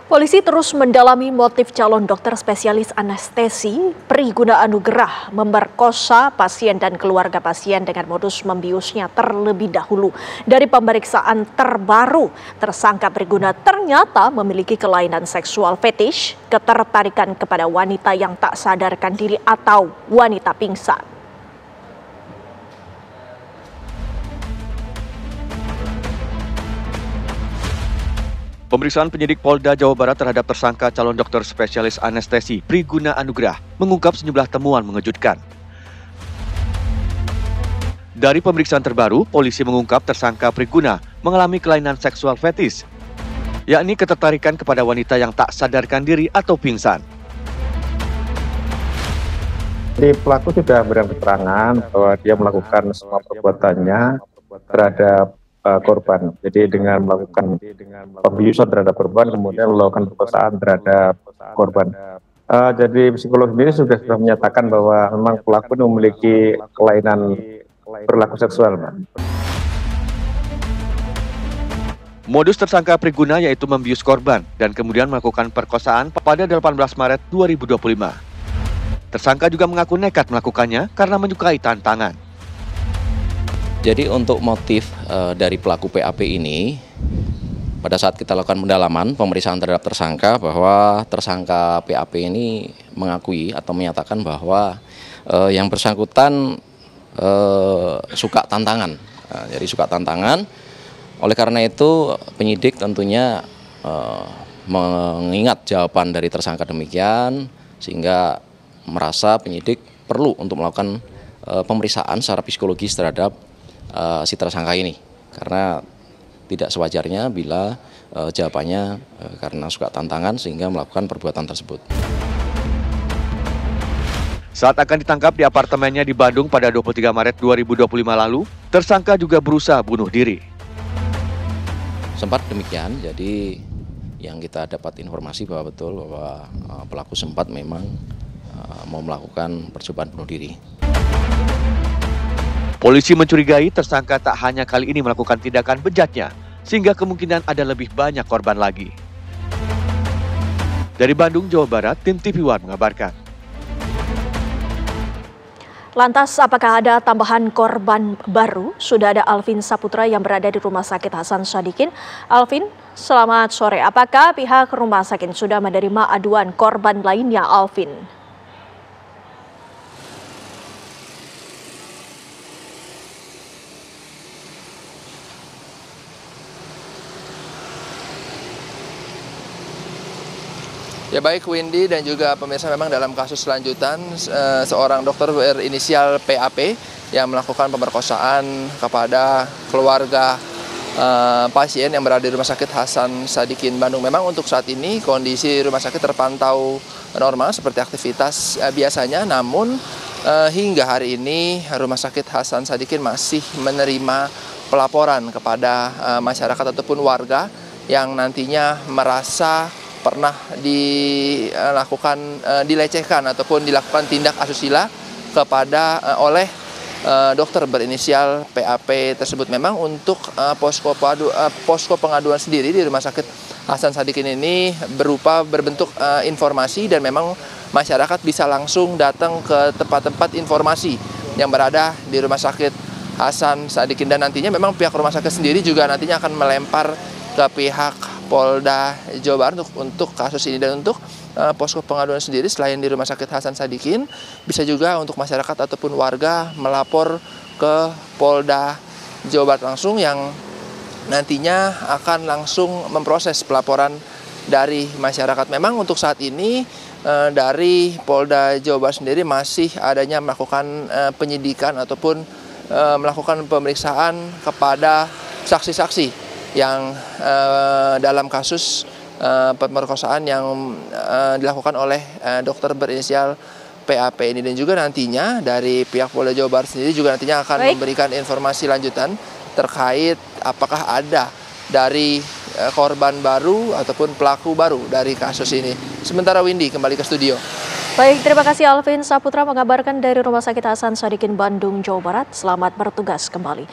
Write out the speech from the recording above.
Polisi terus mendalami motif calon dokter spesialis anestesi Priguna Anugrah memerkosa pasien dan keluarga pasien dengan modus membiusnya terlebih dahulu. Dari pemeriksaan terbaru, tersangka Priguna ternyata memiliki kelainan seksual fetish, ketertarikan kepada wanita yang tak sadarkan diri atau wanita pingsan. Pemeriksaan penyidik Polda Jawa Barat terhadap tersangka calon dokter spesialis anestesi Priguna Anugrah mengungkap sejumlah temuan mengejutkan. Dari pemeriksaan terbaru, polisi mengungkap tersangka Priguna mengalami kelainan seksual fetis, yakni ketertarikan kepada wanita yang tak sadarkan diri atau pingsan. Jadi pelaku sudah beri keterangan bahwa dia melakukan semua perbuatannya terhadap korban. Jadi dengan melakukan pembiusan terhadap korban, kemudian melakukan perkosaan terhadap korban. Jadi psikolog sendiri sudah menyatakan bahwa memang pelaku ini memiliki kelainan perilaku seksual. Modus tersangka Priguna yaitu membius korban dan kemudian melakukan perkosaan pada 18 Maret 2025. Tersangka juga mengaku nekat melakukannya karena menyukai tantangan. Jadi untuk motif dari pelaku PAP ini, pada saat kita lakukan pendalaman pemeriksaan terhadap tersangka, bahwa tersangka PAP ini mengakui atau menyatakan bahwa yang bersangkutan suka tantangan. Jadi suka tantangan, oleh karena itu penyidik tentunya mengingat jawaban dari tersangka demikian, sehingga merasa penyidik perlu untuk melakukan pemeriksaan secara psikologis terhadap si tersangka ini, karena tidak sewajarnya bila jawabannya karena suka tantangan sehingga melakukan perbuatan tersebut. Saat akan ditangkap di apartemennya di Bandung pada 23 Maret 2025 lalu, tersangka juga berusaha bunuh diri. Sempat demikian, jadi yang kita dapat informasi bahwa betul bahwa pelaku sempat memang mau melakukan percobaan bunuh diri. Polisi mencurigai tersangka tak hanya kali ini melakukan tindakan bejatnya, sehingga kemungkinan ada lebih banyak korban lagi. Dari Bandung, Jawa Barat, tim TV One mengabarkan. Lantas, apakah ada tambahan korban baru? Sudah ada Alvin Saputra yang berada di Rumah Sakit Hasan Sadikin. Alvin, selamat sore. Apakah pihak rumah sakit sudah menerima aduan korban lainnya, Alvin? Ya baik Windy dan juga pemirsa, memang dalam kasus lanjutan seorang dokter berinisial PAP yang melakukan pemerkosaan kepada keluarga pasien yang berada di Rumah Sakit Hasan Sadikin Bandung. Memang untuk saat ini kondisi rumah sakit terpantau normal seperti aktivitas biasanya, namun hingga hari ini Rumah Sakit Hasan Sadikin masih menerima pelaporan kepada masyarakat ataupun warga yang nantinya merasa pernah dilecehkan ataupun dilakukan tindak asusila kepada oleh dokter berinisial PAP tersebut. Memang untuk posko pengaduan sendiri di Rumah Sakit Hasan Sadikin ini berbentuk informasi, dan memang masyarakat bisa langsung datang ke tempat-tempat informasi yang berada di Rumah Sakit Hasan Sadikin, dan nantinya memang pihak rumah sakit sendiri juga nantinya akan melempar ke pihak Polda Jawa Barat untuk kasus ini. Dan untuk posko pengaduan sendiri selain di Rumah Sakit Hasan Sadikin, bisa juga untuk masyarakat ataupun warga melapor ke Polda Jawa Barat langsung, yang nantinya akan langsung memproses pelaporan dari masyarakat. Memang untuk saat ini dari Polda Jawa Barat sendiri masih adanya melakukan penyidikan ataupun melakukan pemeriksaan kepada saksi-saksi yang dalam kasus pemerkosaan yang dilakukan oleh dokter berinisial PAP ini. Dan juga nantinya dari pihak Polda Jawa Barat sendiri juga nantinya akan memberikan informasi lanjutan terkait apakah ada dari korban baru ataupun pelaku baru dari kasus ini. Sementara Windy kembali ke studio. Baik, terima kasih Alvin Saputra mengabarkan dari Rumah Sakit Hasan Sadikin Bandung, Jawa Barat. Selamat bertugas kembali.